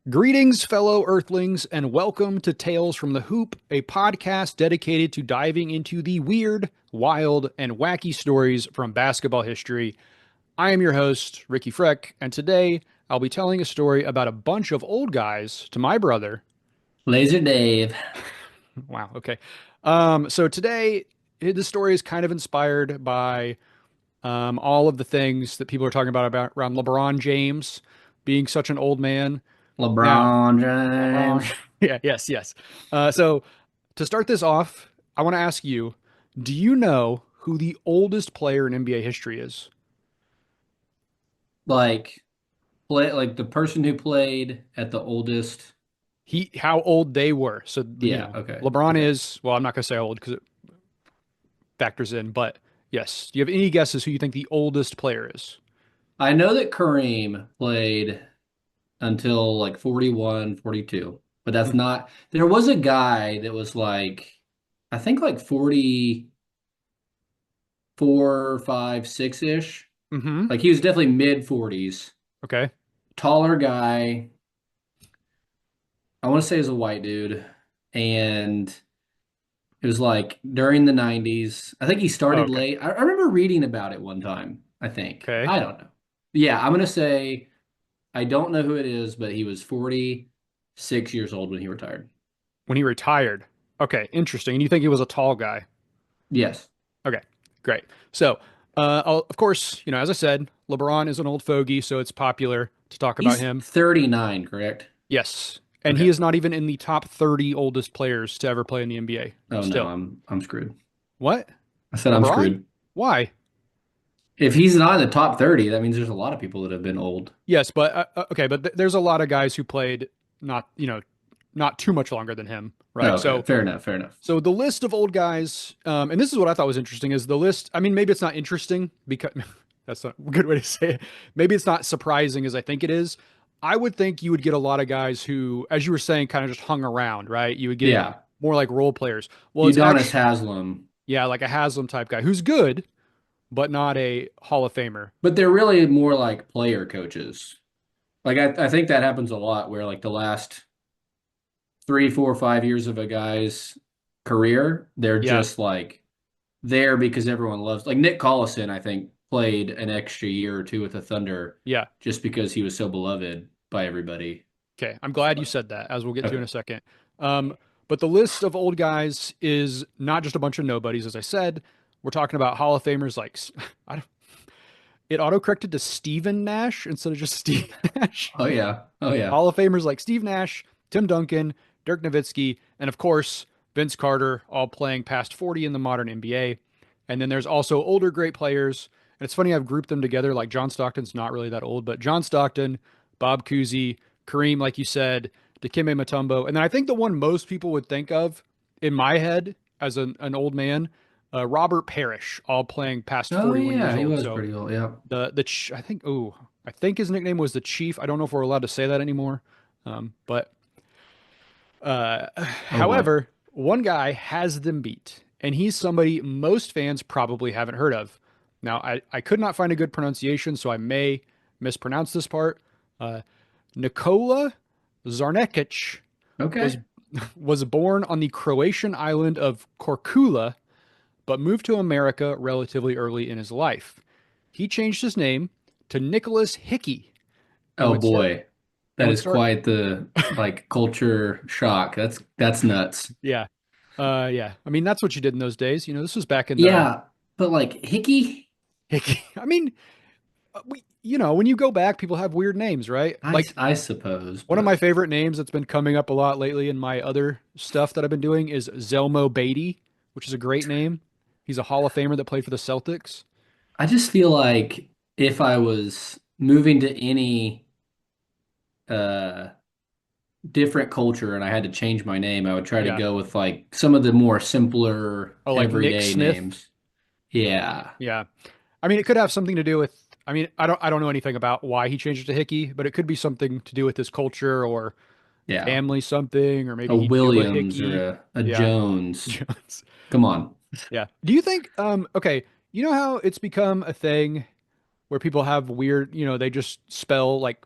Greetings, fellow earthlings, and welcome to Tales from the Hoop, a podcast dedicated to diving into the weird, wild, and wacky stories from basketball history. I am your host, Ricky Freck, and today I'll be telling a story about a bunch of old guys to my brother. Laser Dave. Wow, okay. So today, the story is kind of inspired by all of the things that people are talking about around LeBron James being such an old man. Now, LeBron James. yeah, yes, yes. So to start this off, I want to ask you, do you know who the oldest player in NBA history is? Like like the person who played at the oldest. How old they were. So, Yeah, okay. LeBron Okay. is, well, I'm not going to say how old because it factors in, but yes. Do you have any guesses who you think the oldest player is? I know that Kareem played until like 41, 42, but that's not there was a guy that was like I think like 44, 5, 6-ish. Mm-hmm. Like he was definitely mid 40s. Okay. Taller guy. I want to say he was a white dude. And it was like during the 90s. I think he Oh, started okay. late. I remember reading about it one time, I think. Okay. I don't know. Yeah, I'm gonna say I don't know who it is, but he was 46 years old when he retired. When he retired. Okay, interesting. And you think he was a tall guy? Yes. Okay, great. So, of course, as I said, LeBron is an old fogey, so it's popular to talk about He's him. 39, correct? Yes. And he Okay. is not even in the top 30 oldest players to ever play in the NBA. Oh no, Still. I'm screwed. What? I said I'm LeBron? screwed. Why? If he's not in the top 30, that means there's a lot of people that have been old. Yes, but okay, but there's a lot of guys who played not, not too much longer than him, Oh, right? okay, So, fair enough, fair enough. so the list of old guys, and this is what I thought was interesting, is the list. I mean, maybe it's not interesting because that's not a good way to say it. Maybe it's not surprising as I think it is. I would think you would get a lot of guys who, as you were saying, kind of just hung around, right? You would get Yeah. more like role players. Well, it's Udonis actually, Haslam. yeah, like a Haslam type guy who's good, but not a Hall of Famer. But they're really more like player coaches. Like I think that happens a lot where like the last 3, 4, 5 years of a guy's career, they're Yeah, just like there because everyone loves like Nick Collison, I think, played an extra year or two with the Thunder yeah. just because he was so beloved by everybody. Okay, I'm glad you But said that, as we'll get to in okay. a second. But the list of old guys is not just a bunch of nobodies, as I said. We're talking about Hall of Famers like I don't, it autocorrected to Stephen Nash instead of just Steve Nash. Oh yeah. Oh yeah. Hall of Famers like Steve Nash, Tim Duncan, Dirk Nowitzki, and of course Vince Carter, all playing past 40 in the modern NBA. And then there's also older great players. And it's funny I've grouped them together. Like John Stockton's not really that old, but John Stockton, Bob Cousy, Kareem, like you said, Dikembe Mutombo, and then I think the one most people would think of in my head as an old man, Robert Parrish, all playing past Oh 41 years yeah, he old. was So pretty old. Yeah. I think his nickname was the Chief. I don't know if we're allowed to say that anymore. But Oh boy. however, one guy has them beat, and he's somebody most fans probably haven't heard of. Now, I could not find a good pronunciation, so I may mispronounce this part. Uh, Nikola Zarnekic was Okay. was born on the Croatian island of Korčula, but moved to America relatively early in his life. He changed his name to Nicholas Hickey and Oh would start boy. and That would is start quite the like culture shock. That's nuts. yeah. Yeah. I mean, that's what you did in those days. This was back in the Yeah, but like Hickey, Hickey. I mean, when you go back, people have weird names, right? Like I suppose, one of my but favorite names that's been coming up a lot lately in my other stuff that I've been doing is Zelmo Beatty, which is a great name. He's a Hall of Famer that played for the Celtics. I just feel like if I was moving to any uh different culture and I had to change my name, I would try to Yeah. go with like some of the more simpler Oh, like Nick everyday Smith. names. Yeah. Yeah. I mean, it could have something to do with. I mean, I don't know anything about why he changed it to Hickey, but it could be something to do with his culture or Yeah. family something, or maybe A he knew a Williams or Hickey. a Yeah. Jones. Jones. Come on. Yeah. Do you think, okay, you know how it's become a thing where people have weird, they just spell like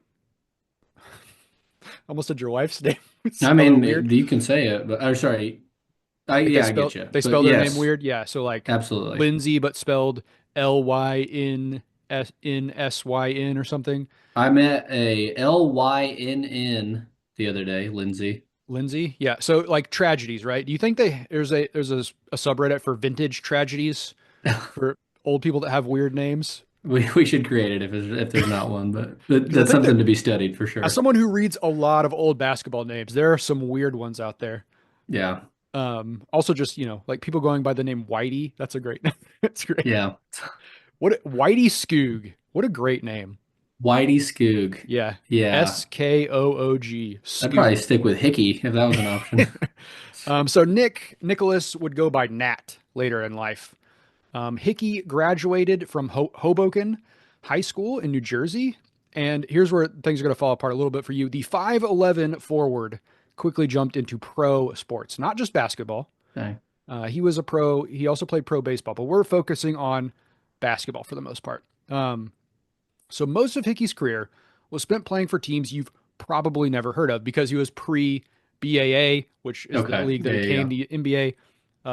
Almost said your wife's name. I Spell her weird. mean, you can say it, but I'm sorry. Like Yeah, I get you. they But spell their name yes, weird. Yeah. So like absolutely. Lindsay, but spelled Lyn Syn or something. I met a Lynn the other day, Lindsay. Lindsay. Yeah. So like tragedies, right? Do you think there's a subreddit for vintage tragedies for old people that have weird names? We should create it if there's not one, but Because I that's think that something to be studied for as sure. someone who reads a lot of old basketball names, there are some weird ones out there. Yeah, Also just, like people going by the name Whitey. That's a great name. That's great. yeah. Whitey Skoog. What a great name. Whitey Skoog. Yeah. Yeah, Skoog. I'd probably Skoog. stick with Hickey if that was an option. So Nicholas would go by Nat later in life. Hickey graduated from Hoboken High School in New Jersey. And here's where things are going to fall apart a little bit for you. The 5'11 forward quickly jumped into pro sports, not just basketball. Okay. He was a pro. He also played pro baseball, but we're focusing on basketball for the most part. So most of Hickey's career was spent playing for teams you've probably never heard of because he was pre BAA, which is the Okay. league that Yeah, yeah, became yeah. the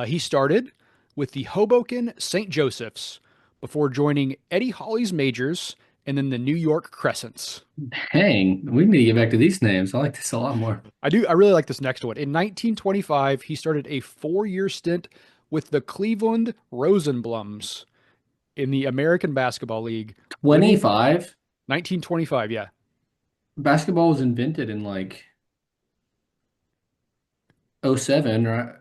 NBA. He started with the Hoboken St. Joseph's before joining Eddie Holly's Majors and then the New York Crescents. Hang, we need to get back to these names. I like this a lot more. I do. I really like this next one. In 1925, he started a 4-year stint with the Cleveland Rosenblums in the American Basketball League, winning 25. 1925. Yeah, Basketball was invented in like '07, right?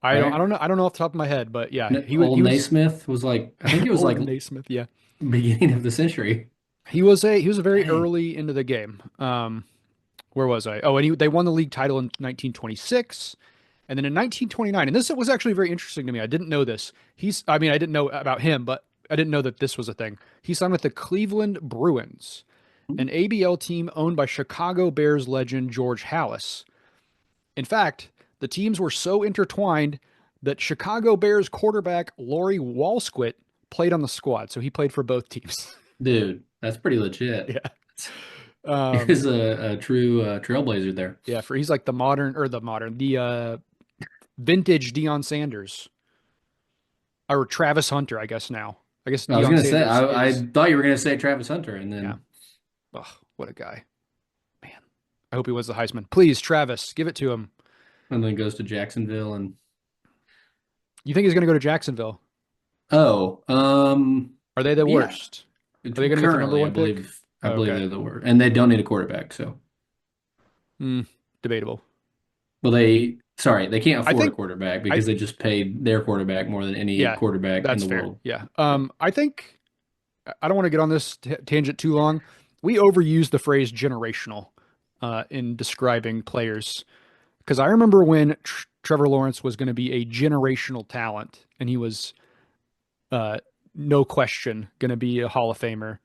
I Right? don't know. I don't know off the top of my head, but yeah, he was Old he was Naismith was like, I think it was like old Naismith. Yeah, beginning of the century. he was a very Dang. early into the game. Where was I? Oh, and they won the league title in 1926. And then in 1929, and this was actually very interesting to me. I didn't know this. I mean, I didn't know about him, but I didn't know that this was a thing. He signed with the Cleveland Bruins, an ABL team owned by Chicago Bears legend George Halas. In fact, the teams were so intertwined that Chicago Bears quarterback Laurie Walsquit played on the squad. So he played for both teams. Dude, that's pretty legit. Yeah. He Um, was a true trailblazer there. yeah, he's like the vintage Deion Sanders or Travis Hunter, I guess now. I guess I was Deion gonna say, Sanders I is, thought you were gonna say Travis Hunter, and yeah. then Ugh, what a guy. Man. I hope he wins the Heisman. Please, Travis, give it to him. goes to Jacksonville and You think he's going to go to Jacksonville? oh, Are they the yeah. worst? Are they going to get the number Currently, one pick? I Oh, believe okay. they're the worst, and they don't need a quarterback. So, Hmm. Debatable. well, sorry, they can't I afford a think quarterback I because they just paid their quarterback more than any yeah, quarterback in that's the fair. world. Yeah. Yeah. I think I don't want to get on this tangent too long. We overuse the phrase generational in describing players because I remember when Trevor Lawrence was going to be a generational talent, and he was uh, no question going to be a Hall of Famer.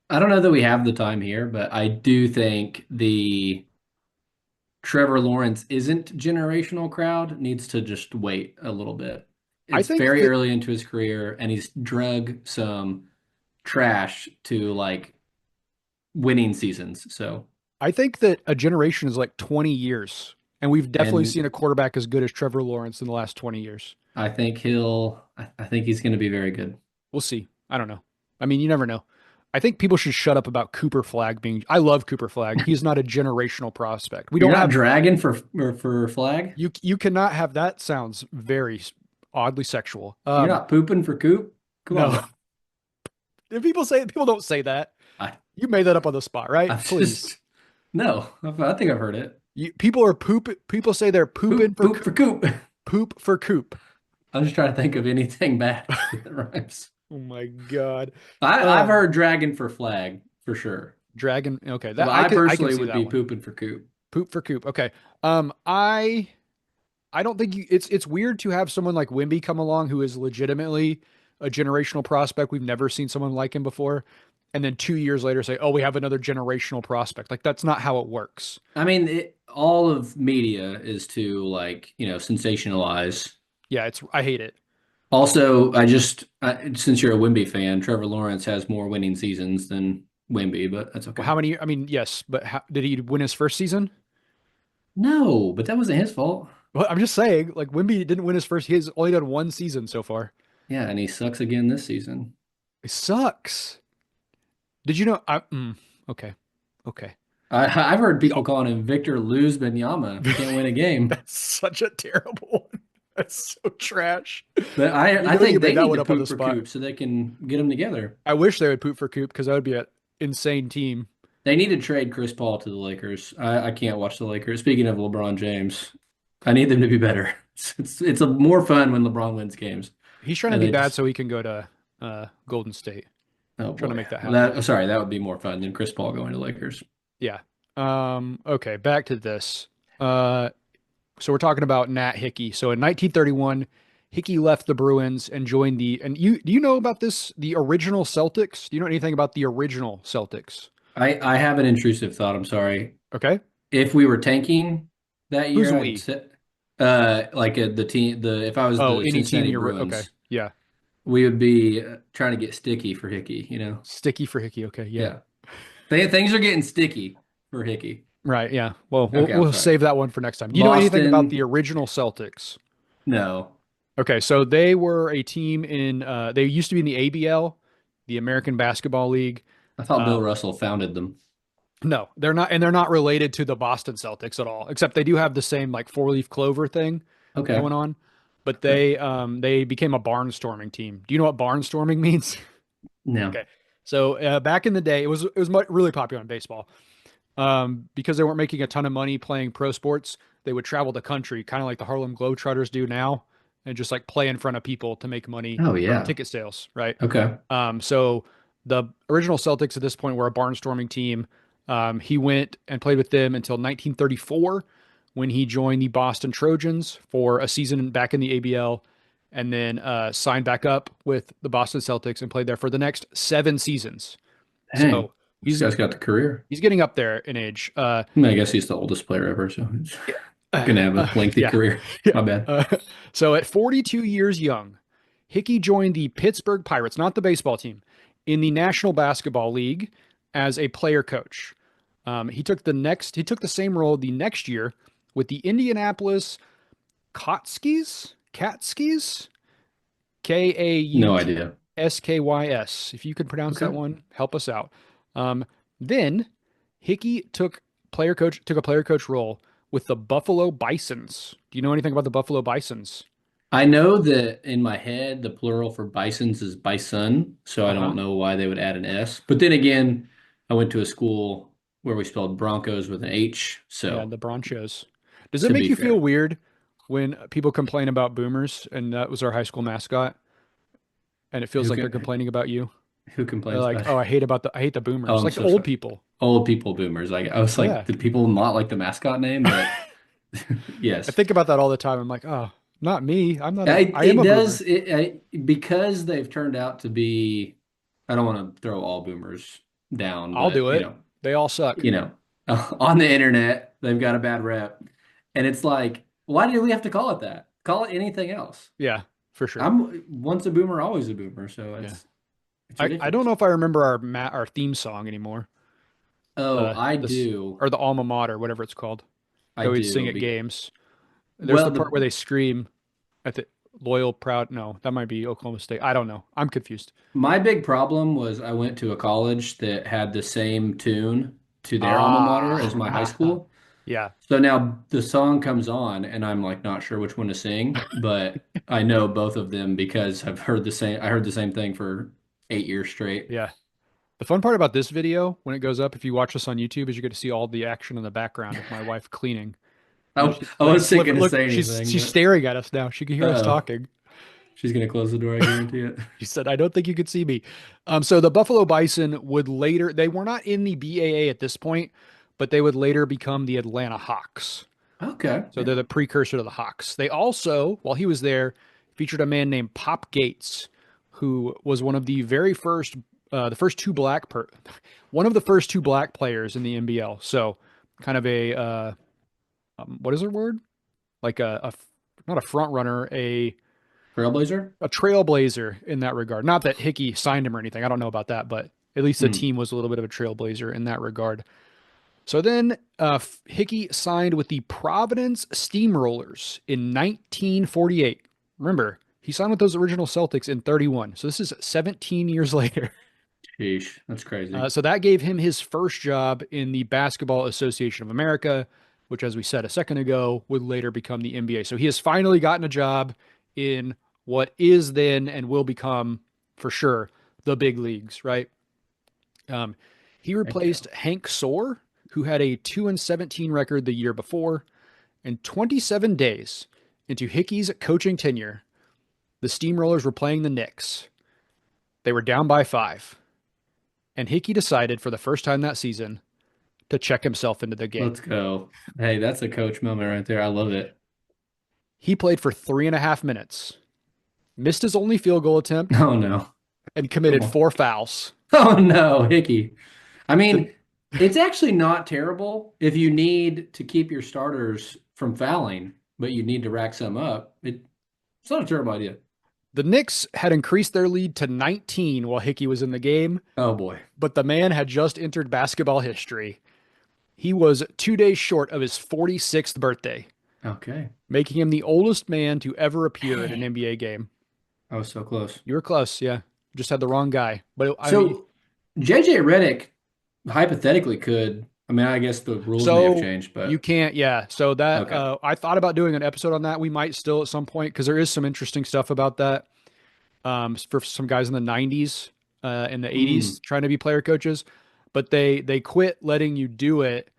I don't know that we have the time here, but I do think the Trevor Lawrence isn't generational crowd needs to just wait a little bit. I It's think very that early into his career, and he's drug some trash to like winning seasons. So, I think that a generation is like 20 years, and we've definitely seen a and quarterback as good as Trevor Lawrence in the last 20 years. I think he's going to be very good. We'll see. I don't know. I mean, you never know. I think people should shut up about Cooper Flag being. I love Cooper Flag. He's not a generational prospect. We You're don't not have dragging for flag. you cannot have that. Sounds very oddly sexual. You're not pooping for Coop. Come No. on. If people don't say that. I You made that up on the spot, right? I'm Please. just no. I think I've heard it. People are poop. People say they're pooping for Poop for Coop. poop for Coop. I'm just trying to think of anything bad that rhymes. Oh my God. I've Um, heard dragon for flag for sure. Dragon. Okay, But that I I can personally see would that be one. pooping for Coop. Poop for Coop. Okay. I don't think it's weird to have someone like Wimby come along who is legitimately a generational prospect. We've never seen someone like him before. And then 2 years later say, oh, we have another generational prospect. Like that's not how it works. I mean, all of media is to like, sensationalize. Yeah, I hate it. Also, since you're a Wimby fan, Trevor Lawrence has more winning seasons than Wimby, but that's Well, okay. how many? I mean, yes, but did he win his first season? No, but that wasn't his fault. Well, I'm just saying, like Wimby didn't win his first. He's only done one season so far. Yeah, and he sucks again this season. It sucks. Did you know? Okay, okay. I've heard The, people calling him Victor Luz Benyama. Can't win a game. that's such a terrible one. That's so trash. But You I know you think made they that need one to up on the poop for spot. Coop so they can get them together. I wish they would poop for Coop because that would be an insane team. They need to trade Chris Paul to the Lakers. I can't watch the Lakers. Speaking of LeBron James, I need them to be better. It's a more fun when LeBron wins games. He's trying to And be they bad just so he can go to Golden State. oh Trying to boy. make that happen. That sorry, that would be more fun than Chris Paul going to Lakers. Yeah. Okay, back to this. Uh, so we're talking about Nat Hickey. So in 1931, Hickey left the Bruins and joined and you do you know about this? The original Celtics? Do you know anything about the original Celtics? I have an intrusive thought, I'm sorry. Okay. If we were tanking that Who's year, I'd we? say like the team the if I was Oh, the any team Cincinnati in your okay. Bruins, Yeah. we would be trying to get sticky for Hickey, you know? Sticky for Hickey. Okay, yeah. Yeah. Things are getting sticky for Hickey. Right, yeah. Well, we'll Okay, I'm we'll sorry. save that one for next time. Do you know anything about the Boston, original Celtics? no. Okay, so they were a team in they used to be in the ABL, the American Basketball League. I thought Uh Bill Russell founded them. no, they're not, and they're not related to the Boston Celtics at all, except they do have the same like four-leaf clover thing Okay. going on. But Okay. they became a barnstorming team. Do you know what barnstorming means? No. Okay. So back in the day, it was really popular in baseball. Because they weren't making a ton of money playing pro sports, they would travel the country, kind of like the Harlem Globetrotters do now, and just like play in front of people to make money Oh from yeah. ticket sales, right? Okay. So the original Celtics at this point were a barnstorming team. He went and played with them until 1934 when he joined the Boston Trojans for a season back in the ABL and then signed back up with the Boston Celtics and played there for the next 7 seasons. Dang. So This he's guy's got the career. he's getting up there in age. I mean, I guess he's the oldest player ever, so he's Uh, gonna have a lengthy yeah. career. Yeah. My bad. So at 42 years young, Hickey joined the Pittsburgh Pirates, not the baseball team, in the National Basketball League as a player coach. He took the same role the next year with the Indianapolis Catskys, No idea. Kautskys. If you could pronounce that Okay. one, help us out. Then Hickey took a player coach role with the Buffalo Bisons. Do you know anything about the Buffalo Bisons? I know that in my head, the plural for bisons is bison, so I Uh-huh. don't know why they would add an S. But then again, I went to a school where we spelled Broncos with an H, Yeah, so the Bronchos. Does it to make be you feel fair. weird when people complain about boomers and that was our high school mascot and it feels Who like they're can complaining about you? who They're complains like, about it? "Oh, I hate the Oh, boomers." I'm Like the so old sorry. people. Old people boomers. Like I was like, Yeah. did people not like the mascot name? But I yes. think about that all the time. I'm like, "Oh, not me. I am It a does boomer." because they've turned out to be. I don't want to throw all boomers down, I'll but do it. They all suck. you know, on the internet they've got a bad rep, and it's like, why do we have to call it that? Call it anything else. Yeah, for sure. I'm once a boomer, always a boomer, so Yeah. it's I don't ridiculous. know if I remember our theme song anymore. Oh, I This do, or the alma mater, whatever it's called. I That we'd sing do. at games. There's Well, the part where they scream at the loyal, proud. No, that might be Oklahoma State. I don't know. I'm confused. my big problem was I went to a college that had the same tune to their alma mater as my high Ah, school. yeah, So now the song comes on, and I'm like not sure which one to sing, but I know both of them because I've heard the same. I heard the same thing for 8 years straight. yeah. The fun part about this video, when it goes up, if you watch this on YouTube, is you get to see all the action in the background of my wife cleaning. And she's I like wasn't flipping. gonna Look, say she's anything, she's but staring at us now. She can hear us uh-oh, talking. she's gonna close the door. I guarantee it. She said, "I don't think you could see me." So the Buffalo Bison would later. They were not in the BAA at this point, but they would later become the Atlanta Hawks. Okay, So yeah, they're the precursor to the Hawks. They also, while he was there, featured a man named Pop Gates, who was one of the very first, the first two one of the first two black players in the NBL. So kind of what is their word? Like not a front runner, Trailblazer. a trailblazer in that regard. Not that Hickey signed him or anything. I don't know about that, but At least the Hmm. team was a little bit of a trailblazer in that regard. So then Hickey signed with the Providence Steamrollers in 1948. Remember, he signed with those original Celtics in 31. So this is 17 years later. Sheesh, that's crazy. So that gave him his first job in the Basketball Association of America, which, as we said a second ago, would later become the NBA. So he has finally gotten a job in what is then and will become, for sure, the big leagues, right? Um, he Heck yeah. replaced Hank Soar, who had a 2-17 record the year before. And 27 days into Hickey's coaching tenure, the Steamrollers were playing the Knicks. They were down by 5. And Hickey decided for the first time that season to check himself into the game. Let's go. Hey, that's a coach moment right there. I love it. He played for 3.5 minutes, missed his only field goal attempt, Oh no. and Come committed on. 4 fouls. Oh no, Hickey. I The mean, it's actually not terrible if you need to keep your starters from fouling, but you need to rack some up. It's not a terrible idea. the Knicks had increased their lead to 19 while Hickey was in the game, Oh boy. but the man had just entered basketball history. He was 2 days short of his 46th birthday, Okay. making him the oldest man to ever appear at an Dang. NBA game. I was so close. You were close, yeah. Just had the wrong guy. But I mean, So JJ Redick hypothetically could, I mean, I guess the rules may have so changed, you but can't, yeah. So that okay. I thought about doing an episode on that. We might still at some point because there is some interesting stuff about that. For some guys in the 90s, in the Hmm. 80s trying to be player coaches, but they quit letting you do it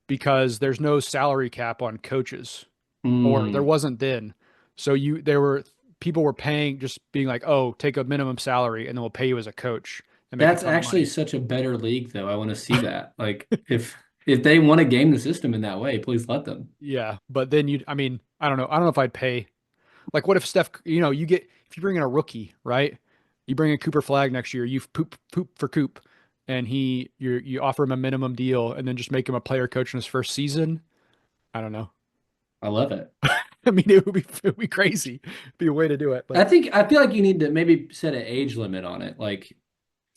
because there's no salary cap on coaches, or there Hmm. wasn't then. So there were people were paying, just being like, "Oh, take a minimum salary and then we'll pay you as a coach and make a That's ton of actually money." such a better league, though. I want to see that. Like, if they want to game the system in that way, please let them. Yeah, but then I mean, I don't know. I don't know if I'd pay. Like, what if Steph, you get, if you bring in a rookie, right? You bring in Cooper Flag next year, you poop for Coop, and you offer him a minimum deal, and then just make him a player coach in his first season. I don't know. I love it. I mean, it would be crazy. It'd be a way to do it, but I feel like you need to maybe set an age limit on it. Like,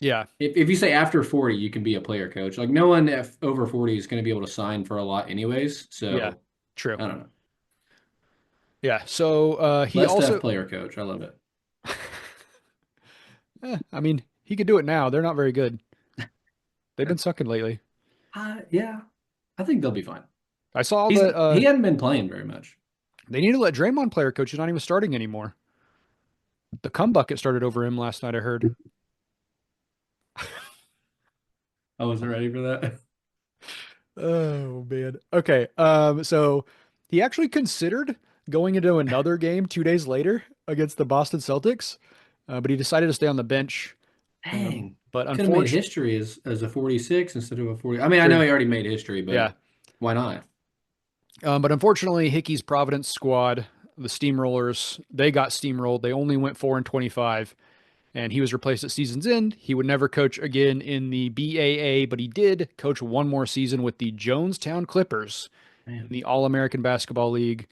yeah, if you say after 40, you can be a player coach. Like, no one over 40 is going to be able to sign for a lot, anyways. yeah, So, true. I don't know. Yeah. So he Let Steph also, player coach. I love it. I mean, he could do it now. They're not very good. They've been sucking lately. Yeah, I think they'll be fine. I saw that He hadn't been playing very much. they need to let Draymond player coach. He's not even starting anymore. The cum bucket started over him last night, I heard. I wasn't ready for that. Oh man. Okay. So he actually considered going into another game 2 days later against the Boston Celtics, but he decided to stay on the bench. Dang. But Could have made unfortunately, history as a 46 instead of a 40. I mean, I know true. he already made history, Yeah. but why not? But unfortunately, Hickey's Providence squad, the Steamrollers, they got steamrolled. They only went 4-25, and he was replaced at season's end. He would never coach again in the BAA, but he did coach one more season with the Jonestown Clippers in Man. the All-American Basketball League.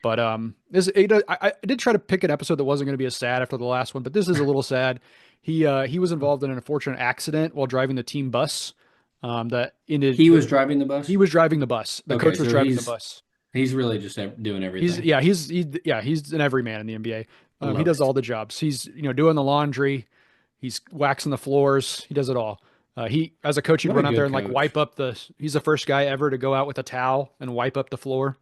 But I did try to pick an episode that wasn't going to be as sad after the last one, but this is a little sad. He was involved in an unfortunate accident while driving the team bus. That ended. He was driving the He bus? was driving the bus. The Okay, coach was so driving the bus. he's really just doing He's everything. yeah he's an everyman in the NBA. I He love does it. all the jobs. He's doing the laundry. He's waxing the floors. He does it all. He as a coach, he'd What a run out there good and like coach. wipe up the. He's the first guy ever to go out with a towel and wipe up the floor.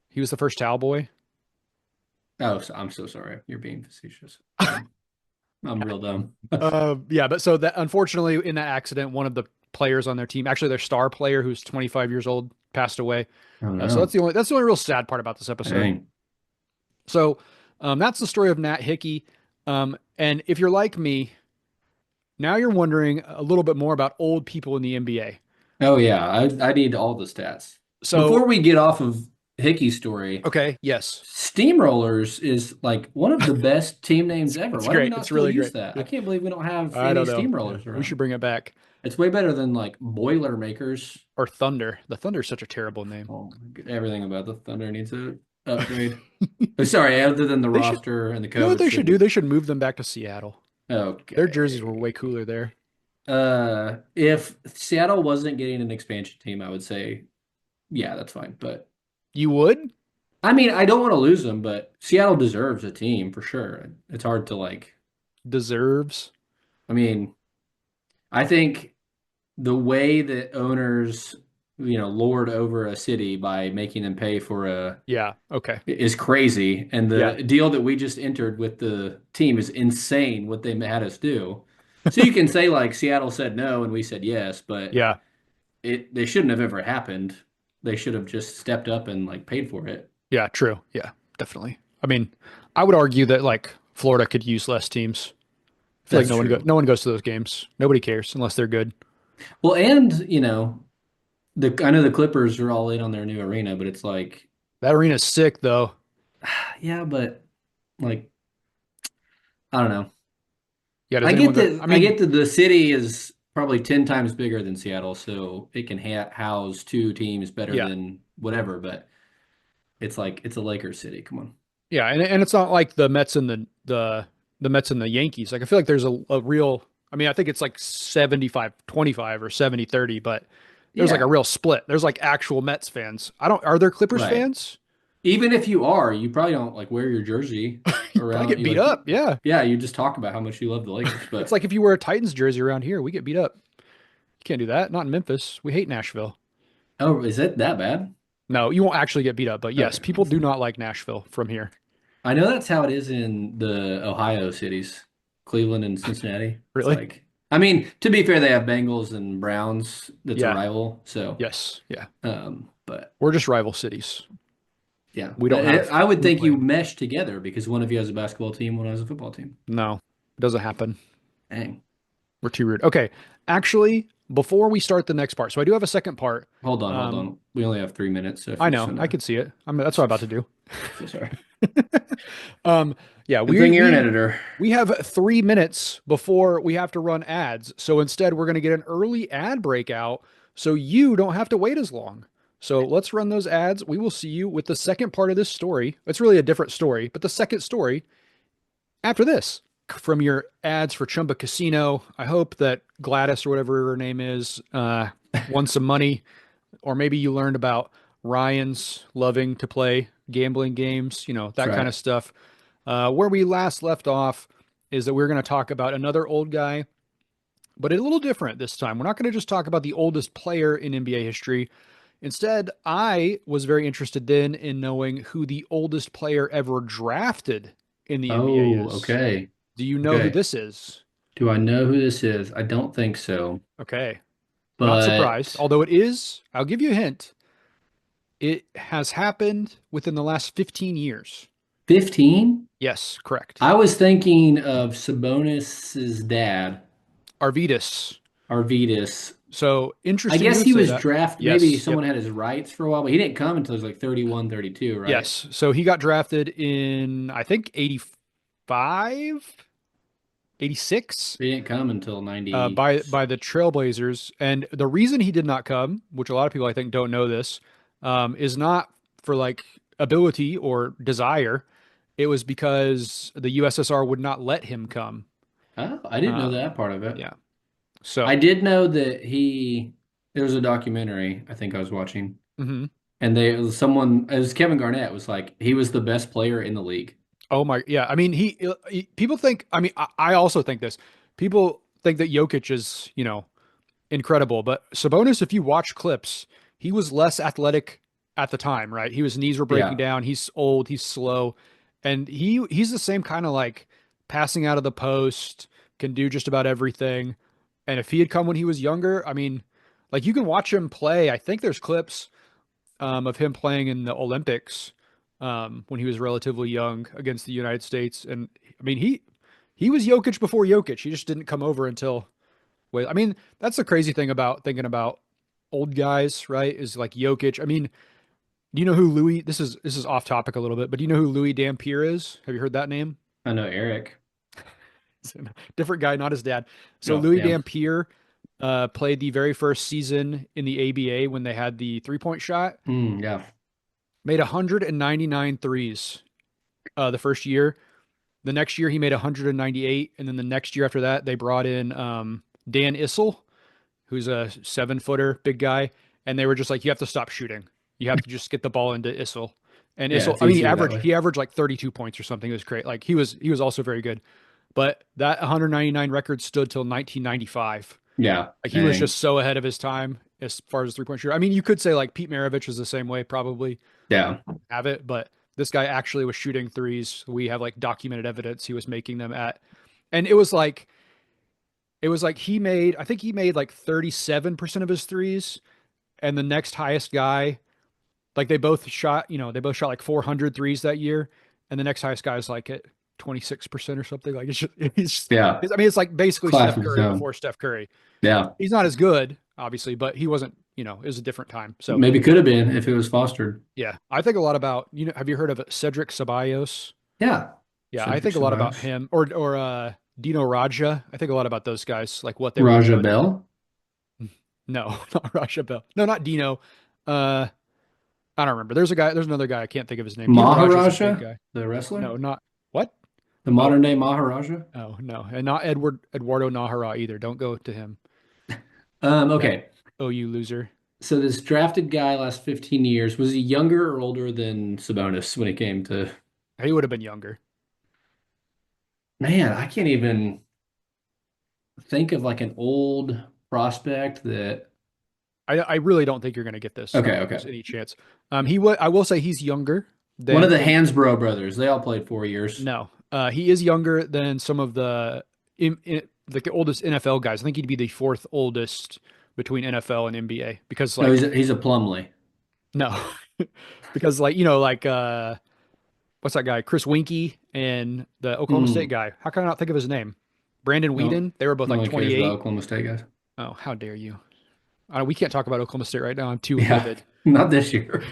He was the first towel boy. Oh, I'm so sorry. You're being facetious. I'm real dumb. Yeah, but so that unfortunately in that accident, one of the players on their team, actually their star player who's 25 years old, passed away. Oh So no. that's the only real sad part about this episode. Dang. So that's the story of Nat Hickey. And if you're like me, now you're wondering a little bit more about old people in the NBA. Oh yeah, I need all the stats. So Before we get off of Hickey's story, okay, yes, Steamrollers is like one of the best team names it's, ever. it's Why do we great. not It's still really use great. that? I can't believe we don't have I any don't know. Yeah, Steamrollers we should around. bring it back. It's way better than like Boilermakers. Or Thunder. The Thunder is such a terrible name. Oh, everything about the Thunder needs an upgrade. Sorry, other than the They should. roster and the You know what coach. they should do? They should move them back to Seattle. Okay. Their jerseys were way cooler there. If Seattle wasn't getting an expansion team, I would say, yeah, that's fine. But You would? I mean, I don't want to lose them, but Seattle deserves a team for sure. It's hard to like, Deserves. I mean, I think the way that owners, lord over a city by making them pay for a Yeah. Okay. is crazy. And Yeah. the deal that we just entered with the team is insane what they had us do. So you can say like Seattle said no and we said yes, but Yeah. they shouldn't have ever happened. They should have just stepped up and like paid for it. Yeah. True. Yeah. Definitely. I mean, I would argue that like Florida could use less teams. I feel like That's true. no one goes to those games. Nobody cares unless they're good. Well, and the I know the Clippers are all in on their new arena, but it's like, That arena's sick though. yeah, but like I don't know. Yeah. Does I get anyone go? that. I I mean, get that the city is probably 10 times bigger than Seattle, so it can house two teams better yeah. than whatever. But it's like it's a Lakers city. Come on. Yeah. And it's not like the Mets and the Mets and the Yankees. Like I feel like there's a real, I mean, I think it's like 75-25 or 70-30, but there's like a Yeah, real split. There's like actual Mets fans. I don't, are there Clippers right. fans? Even if you are, you probably don't like wear your jersey You probably around. get You beat like, up. Yeah. yeah, you just talk about how much you love the Lakers. It's But like if you wear a Titans jersey around here, we get beat up. You can't do that. Not in Memphis. We hate Nashville. oh, is it that bad? No, you won't actually get beat up, but yes, Okay, people do not like Nashville from here. I know that's how it is in the Ohio cities, Cleveland and Cincinnati. It's Really? like, I mean, to be fair, they have Bengals and Browns. That's a Yeah. rival. So, Yes. Yeah. but We're just rival cities. yeah, We don't have I would we don't think play you them. mesh together because one of you has a basketball team, one has a football team. No, it doesn't happen. Dang. We're too rude. Okay. Actually, before we start the next part, so I do have a second part. Hold Um, on. We only have 3 minutes, so if I you just know, I wanna, could see it. That's what I'm about to do. so sorry. Um, yeah, Good we thing you're an we editor. we have 3 minutes before we have to run ads. So instead, we're going to get an early ad breakout so you don't have to wait as long. So let's run those ads. We will see you with the second part of this story. It's really a different story, but the second story after this from your ads for Chumba Casino. I hope that Gladys or whatever her name is won some money, or maybe you learned about Ryan's loving to play gambling games, That's that kind of right. stuff. Where we last left off is that we're going to talk about another old guy, but a little different this time. We're not going to just talk about the oldest player in NBA history. Instead, I was very interested then in knowing who the oldest player ever drafted in the NBA Oh, is. okay. Do you know who Okay. this is? Do I know who this is? I don't think so. Okay. Not surprised. But Although it is, I'll give you a hint. It has happened within the last 15 years. 15? Yes, correct. I was thinking of Sabonis's dad, Arvidas. Arvidas. So I interesting you guess would he say was that. drafted. Maybe Yes. Yep. someone had his rights for a while, but he didn't come until he was like 31, 32, right? Yes. So he got drafted in, I think, 85, 86, He didn't come until 90. by the Trailblazers. And the reason he did not come, which a lot of people I think don't know this, is not for like ability or desire. It was because the USSR would not let him come. Oh, I didn't know Um, that part of it. yeah. I So, did know that there was a documentary I think I was watching, mhm. and they it was someone, it was Kevin Garnett was like, he was the best player in the league. Oh my, yeah. I mean, people think, I mean, I also think this. People think that Jokic is, incredible, but Sabonis, if you watch clips, he was less athletic at the time, right? His knees were breaking Yeah. down. He's old, he's slow, and he's the same kind of like passing out of the post, can do just about everything. And if he had come when he was younger, I mean, like you can watch him play. I think there's clips of him playing in the Olympics when he was relatively young against the United States. And I mean, he was Jokic before Jokic. He just didn't come over until. Wait, I mean, that's the crazy thing about thinking about old guys, right? Is like Jokic. I mean, do you know who Louis? This is off topic a little bit, but do you know who Louis Dampier is? Have you heard that name? I know Eric. It's a different guy, not his dad. So Oh, Louis damn. Dampier played the very first season in the ABA when they had the 3-point shot. Yeah. Made 199 threes the first year. The next year he made 198, and then the next year after that they brought in Dan Issel, who's a 7-footer, big guy, and they were just like, you have to stop shooting. You have to just get the ball into Issel. And Yeah, Issel, it's I mean, easier that way. he averaged like 32 points or something. It was great. Like he was also very good. But that 199 record stood till 1995. Yeah, Like he was dang. just so ahead of his time as far as 3-point shooter. I mean, you could say like Pete Maravich is the same way, probably Yeah, have it, but this guy actually was shooting threes. We have like documented evidence he was making them at, and it was like I think he made like 37% of his threes, and the next highest guy, like they both shot like 400 threes that year, and the next highest guy is like at 26% or something. Like yeah. I mean, it's like basically Class Steph of his Curry own. before Steph Curry. Yeah. He's not as good, obviously, but he wasn't, it was a different time. So Maybe could have been if it was fostered. yeah, I think a lot about, have you heard of Cedric Ceballos? Yeah. Yeah, I Cedric think a lot about Ceballos. him or Dino Radja. I think a lot about those guys, like what they were Raja doing. Bell. No, not Radja Bell. No, not Dino. Uh, I don't remember. There's another guy. I can't think of his name. Dino Radja is a big Maharaja, guy. the wrestler. No, not what? The Oh, modern day Maharaja. oh no, and not Eduardo Nahara either. Don't go to him. That Okay. OU loser. So this drafted guy last 15 years, was he younger or older than Sabonis when it came to, He would have been younger. man, I can't even think of like an old prospect that, I really don't think you're going to get this. I don't okay, think okay. there's any chance. He would. I will say he's younger One of than the any. Hansbrough brothers. They all played 4 years. No, he is younger than some of like the oldest NFL guys. I think he'd be the fourth oldest between NFL and NBA because No, like he's a Plumlee. no, because like like what's that guy Chris Winkie and the Oklahoma State Hmm. guy? How can I not think of his name? Brandon No, Whedon. They were both no like one cares about 28. Oklahoma State guys. Oh, how dare you? We can't talk about Oklahoma State right now. I'm too Yeah, livid. not this year.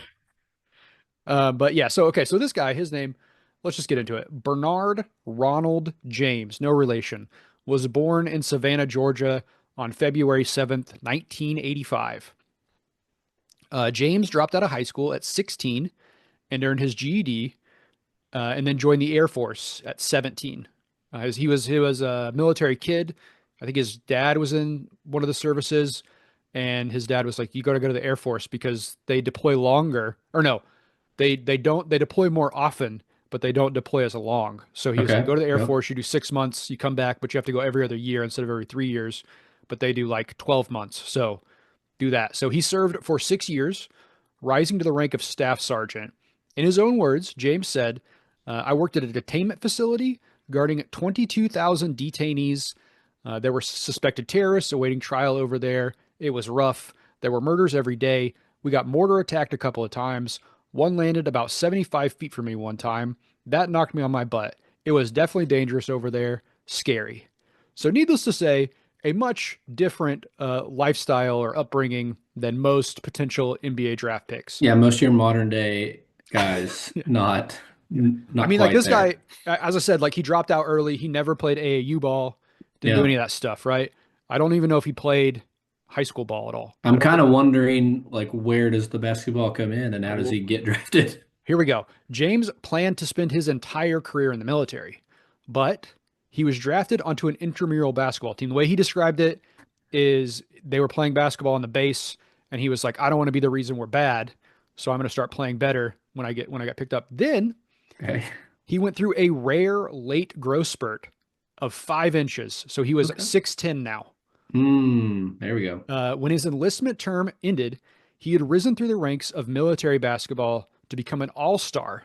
But yeah, so okay, so this guy, his name, let's just get into it. Bernard Ronald James, no relation, was born in Savannah, Georgia on February 7th, 1985. James dropped out of high school at 16 and earned his GED, and then joined the Air Force at 17. He was a military kid. I think his dad was in one of the services, and his dad was like, "You got to go to the Air Force because they deploy longer." Or no, they deploy more often, but they don't deploy as long. So he was like, Okay. "Go to the Air Yep. Force. You do 6 months. You come back, but you have to go every other year instead of every 3 years. But they do like 12 months. So do that." So he served for 6 years, rising to the rank of staff sergeant. In his own words, James said, "I worked at a detainment facility guarding 22,000 detainees. There were suspected terrorists awaiting trial over there. It was rough. There were murders every day. We got mortar attacked a couple of times. One landed about 75 feet from me one time. That knocked me on my butt. It was definitely dangerous over there. Scary." So, needless to say, a much different lifestyle or upbringing than most potential NBA draft picks. Yeah, most of your modern day guys I not mean, like quite this guy, there. as I said, like he dropped out early. He never played AAU ball, didn't do Yeah. any of that stuff, right? I don't even know if he played high school ball at all. I I'm don't kind think. of wondering like where does the basketball come in and how does Well, he get drafted? here we go. James planned to spend his entire career in the military, but he was drafted onto an intramural basketball team. The way he described it is they were playing basketball on the base, and he was like, "I don't want to be the reason we're bad, so I'm going to start playing better when I got picked up." Then Okay. he went through a rare late growth spurt of 5 inches, so he was Okay. 6'10" now. There we go. When his enlistment term ended, he had risen through the ranks of military basketball to become an all-star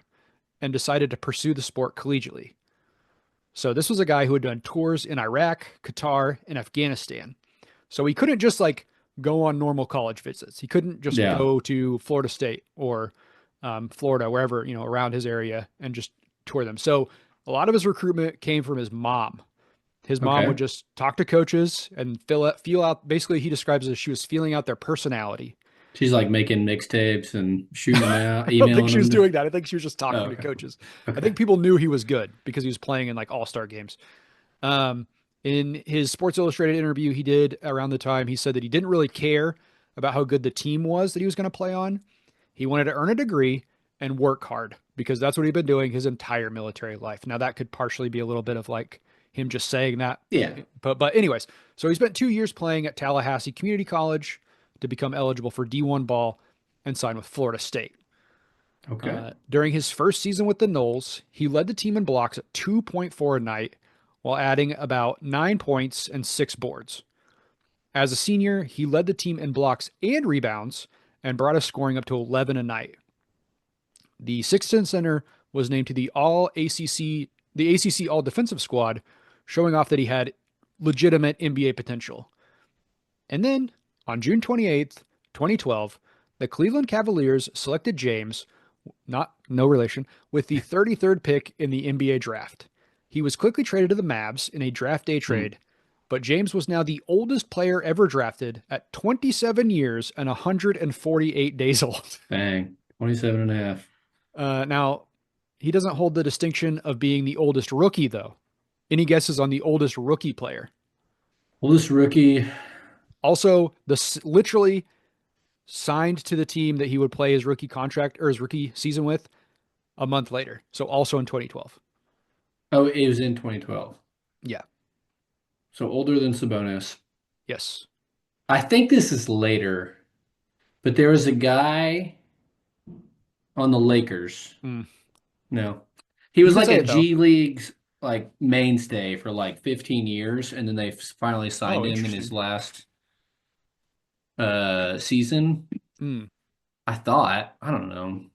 and decided to pursue the sport collegiately. So this was a guy who had done tours in Iraq, Qatar, and Afghanistan. So he couldn't just like go on normal college visits. He couldn't just Yeah. go to Florida State or Florida, wherever, around his area and just tour them. So a lot of his recruitment came from his mom. His mom would Okay. just talk to coaches and feel out. Basically, he describes it as she was feeling out their personality. She's like making mixtapes and shooting them out, I don't think emailing she was them. doing that. I think she was just Oh, talking to okay. coaches. I Okay. think people knew he was good because he was playing in like all-star games. Um, in his Sports Illustrated interview he did around the time, he said that he didn't really care about how good the team was that he was going to play on. He wanted to earn a degree and work hard because that's what he'd been doing his entire military life. Now, that could partially be a little bit of like him just saying that. Yeah. But anyways, so he spent 2 years playing at Tallahassee Community College to become eligible for D1 ball and sign with Florida State. Okay. During his first season with the Noles, he led the team in blocks at 2.4 a night while adding about 9 points and 6 boards. As a senior, he led the team in blocks and rebounds and brought us scoring up to 11 a night. The Sixton Center was named to the ACC All Defensive Squad, showing off that he had legitimate NBA potential. And then on June 28th, 2012, the Cleveland Cavaliers selected James, not no relation, with the 33rd pick in the NBA draft. He was quickly traded to the Mavs in a draft day Hmm. trade, but James was now the oldest player ever drafted at 27 years and 148 days old. Bang. 27 and a half. Now, he doesn't hold the distinction of being the oldest rookie, though. Any guesses on the oldest rookie player? Oldest rookie. Also, literally signed to the team that he would play his rookie contract or his rookie season with a month later. So also in 2012. Oh, it was in 2012. Yeah. So older than Sabonis. Yes. I think this is later, but there was a guy on the Lakers. Mm. No. He You was can like say a it though. G League's like mainstay for like 15 years, and then they finally signed Oh, him in his interesting. last season. Mm. I thought. I don't know.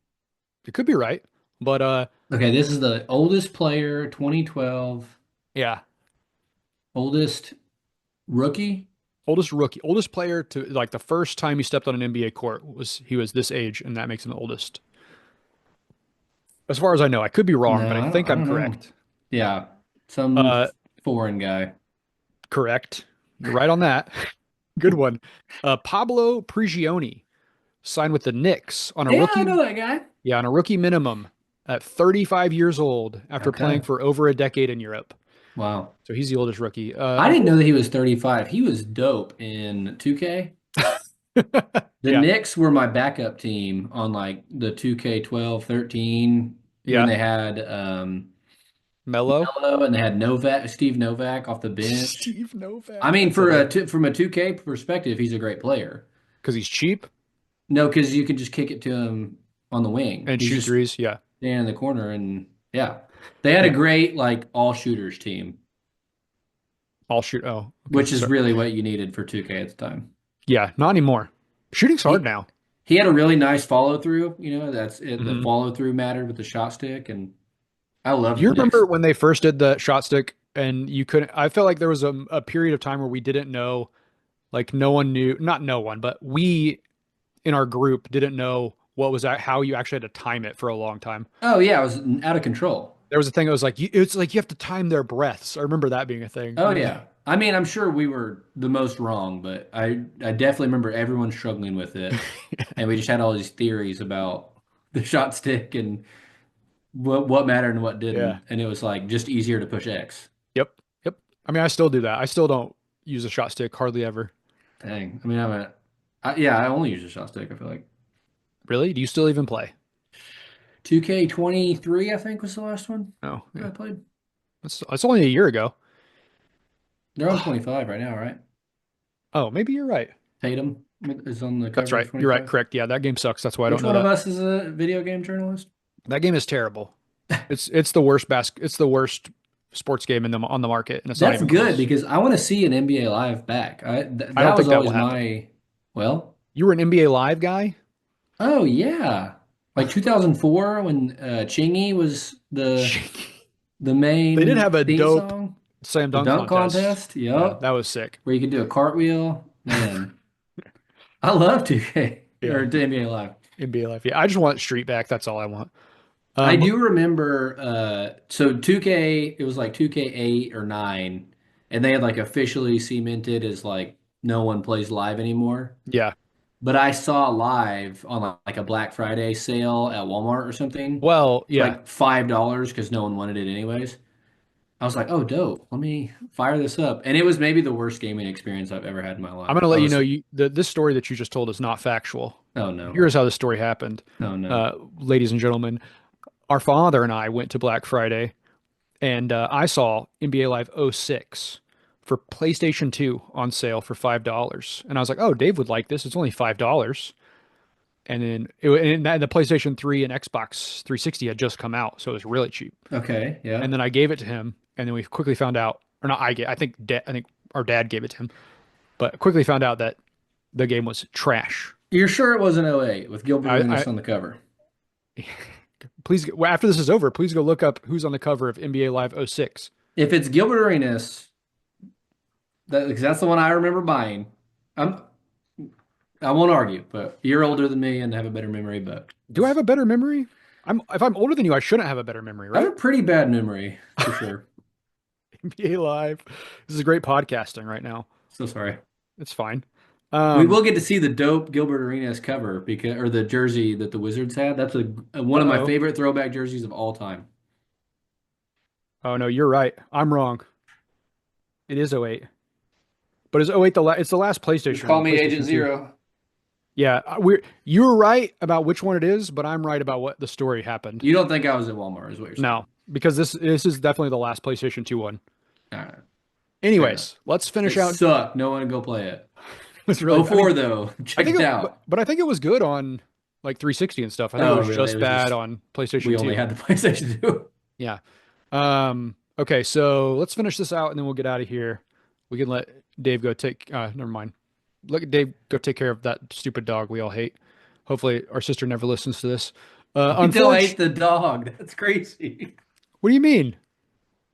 It could be right, but Okay, this is the oldest player, 2012. yeah, Oldest rookie? oldest rookie, oldest player to like the first time he stepped on an NBA court was he was this age, and that makes him the oldest. As far as I know, I could be wrong, but No, I I don't think I I'm don't know. correct. Yeah, some Uh, foreign guy. Correct. You're right on that. Good one. Pablo Prigioni signed with the Knicks on a Yeah, I know rookie, that guy. yeah, on a rookie minimum at 35 years old after playing Okay. for over a decade in Europe. Wow. So he's the oldest rookie. I didn't know that he was 35. He was dope in 2K. The Yeah, Knicks were my backup team on like the 2K 12, 13 when yeah. they had Mello, Melo and they had Novak, Steve Novak off the bench. Steve I Novak. mean, That's hilarious from a 2K perspective, he's a great player. because he's cheap No, because you can just kick it to him on the wing. and He's shoot just threes. Yeah, standing in the corner and yeah. They had a yeah. great like all shooters team, I'll shoot. Oh, okay. which is So really what you needed for 2K at the time. yeah, not anymore. Shooting's hard He now. he had a really nice follow through, that's it. The Hmm. follow through mattered with the shot stick, and I loved You the remember Knicks. when they first did the shot stick and you couldn't? I felt like there was a period of time where we didn't know, like no one knew, not no one, but we in our group didn't know what was that, how you actually had to time it for a long time. Oh yeah, it was out of control. There was a thing that was like, it's like you have to time their breaths. I remember that being a thing. Oh yeah. I mean, I'm sure we were the most wrong, but I definitely remember everyone struggling with it, and we just had all these theories about the shot stick and what mattered and what Yeah. didn't, and it was like just easier to push X. Yep. Yep. I mean, I still do that. I still don't use a shot stick hardly ever. Dang. I mean, yeah, I only use a shot stick. I feel like Really? Do you still even play? 2K 23, I think was the last one No. I Yeah. played. That's only a year ago. They're on 25 right now, right? Oh, maybe you're right. Tatum is on the That's cover of right. You're right. 25. Correct. Yeah, that game sucks. That's why I don't Which know one of that. us is a video game journalist? That game is terrible. It's the worst it's the worst sports game on the market, and it's not That's even good close. because I want to see an NBA Live back. I don't That was think that will always happen. my, well, You were an NBA Live guy? oh yeah. Like 2004 when Chingy was the They did main have a theme dope song. slam The dunk dunk contest. contest. Yeah, Yep. that was sick. Where you could do a cartwheel. Man, I love 2K Yeah, or to NBA Live. NBA Live. Yeah, I just want Street back. That's all I want. I Um, do remember so 2K, it was like 2K 8 or 9, and they had like officially cemented as like no one plays live anymore. yeah. But I saw live on like a Black Friday sale at Walmart or something Well, for yeah. like $5 because no one wanted it anyways. I was like, oh, dope. Let me fire this up. And it was maybe the worst gaming experience I've ever had in my I'm life. gonna I let you know was, this story that you just told is not factual. oh no. Here's how the story happened. Oh no. Ladies and gentlemen, our father and I went to Black Friday and I saw NBA Live '06 for PlayStation 2 on sale for $5. And I was like, oh, Dave would like this. It's only $5. And then and the PlayStation 3 and Xbox 360 had just come out, so it was really cheap. Okay, yeah. And then I gave it to him, and then we quickly found out, or not I think our dad gave it to him, but quickly found out that the game was trash. You're sure it wasn't '08 with Gilbert I Arenas on the cover? please well, after this is over, please go look up who's on the cover of NBA Live '06. If it's Gilbert Arenas, because that's the one I remember buying. I'm I won't argue, but you're older than me and have a better memory, but Do I have that's a better memory? If I'm older than you, I shouldn't have a better memory, I have right? a pretty bad memory for sure. NBA Live. This is great podcasting right now. So sorry. It's fine. We Um, will get to see the dope Gilbert Arenas cover because or the jersey that the Wizards had. That's one of my uh-oh. favorite throwback jerseys of all time. Oh no, you're right. I'm wrong. It is '08. But is '08 it's the last Just call PlayStation, me Agent PlayStation 2. Zero. Yeah, you're right about which one it is, but I'm right about what the story happened. You don't think I was at Walmart, is what you're saying? No, because this is definitely the last PlayStation 2 one. All right, fair enough. Anyways, let's finish It out. sucked. No one to go play it. It's Oh really, I mean, 04 though, I check think it it, out. but I think it was good on like 360 and stuff. I think it Oh, was really? It just was bad just on we PlayStation only 2. had the PlayStation 2. Yeah. Okay, so let's finish this out and then we'll get out of here. We can let Dave go take never mind. Let Dave go take care of that stupid dog we all hate. Hopefully our sister never listens to this. You don't hate Unfortunately, the dog. That's crazy. what do you mean?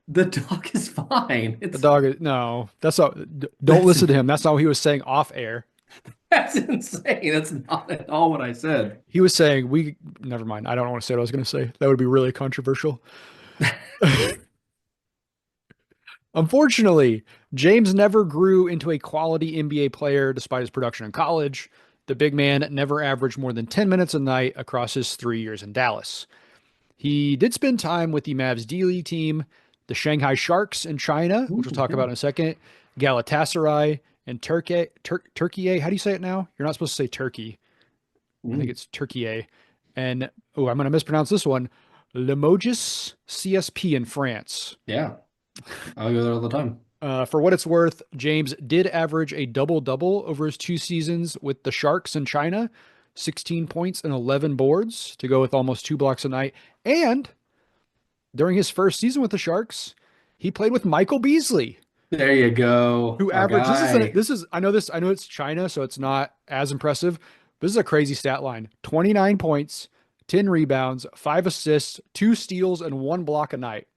The dog is fine. The It's dog is no, that's not don't that's listen to him. That's not what he was saying off air. that's insane. That's not at all what I said. He was saying we never mind. I don't want to say what I was going to say. That would be really controversial. Unfortunately, James never grew into a quality NBA player despite his production in college. The big man never averaged more than 10 minutes a night across his 3 years in Dallas. He did spend time with the Mavs D League team, the Shanghai Sharks in China, which we'll Ooh, talk about in a second, Galatasaray, and Turkey. How do you say it now? You're not supposed to say Turkey. I think ooh. it's Turkey. And, oh, I'm going to mispronounce this one, Limoges CSP in France. Yeah, I'll go there all the time. For what it's worth, James did average a double-double over his 2 seasons with the Sharks in China, 16 points and 11 boards to go with almost 2 blocks a night. And during his first season with the Sharks, he played with Michael Beasley, There you go, who our averaged guy. I know it's China, so it's not as impressive. This is a crazy stat line. 29 points, 10 rebounds, 5 assists, 2 steals, and 1 block a night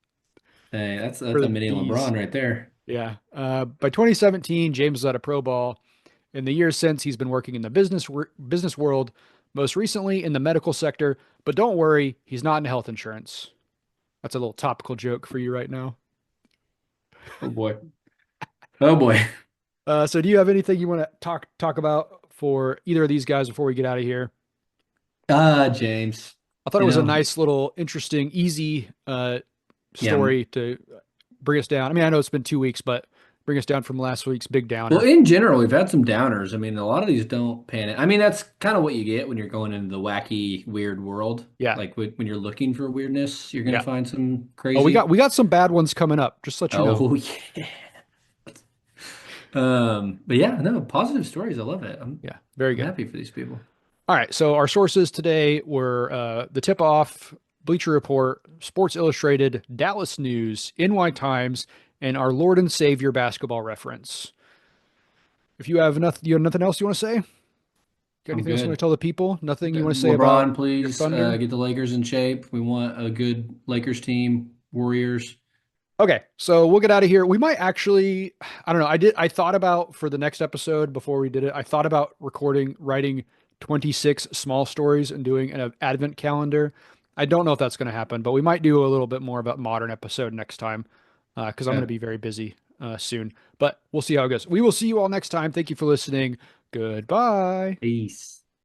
Hey, for that's a the mini Bees. LeBron right there. Yeah. By 2017, James was at a Pro Ball. In the years since, he's been working in the business world, most recently in the medical sector. But don't worry, he's not in health insurance. That's a little topical joke for you right now. Oh boy. Oh boy. So do you have anything you want to talk about for either of these guys before we get out of here? James. I thought it You was a know, nice little, interesting, easy yeah. story to bring us down. I mean, I know it's been 2 weeks, but bring us down from last week's big Well, downer. in general, we've had some downers. I mean, a lot of these don't pan it. I mean, that's kind of what you get when you're going into the wacky, weird world. Yeah, Like when you're looking for weirdness, you're gonna yeah. find some Oh, crazy. we got some bad ones coming up. Just to let you know. Oh yeah. But yeah, no, positive stories. I love it. Yeah, very I'm good. happy for these people. All right, so our sources today were the Tip Off, Bleacher Report, Sports Illustrated, Dallas News, NY Times, and our Lord and Savior basketball reference. If you have nothing else you want to say? Got I'm anything else you want good. to tell the people? Nothing you want to say about LeBron, your please Thunder? get the Lakers in shape. We want a good Lakers team. Warriors. Okay, so we'll get out of here. We might actually, I don't know. I thought about for the next episode before we did it, I thought about writing 26 small stories and doing an advent calendar. I don't know if that's going to happen, but we might do a little bit more about modern episode next time because I'm going to Okay. be very busy soon. But we'll see how it goes. We will see you all next time. Thank you for listening. Goodbye. Peace.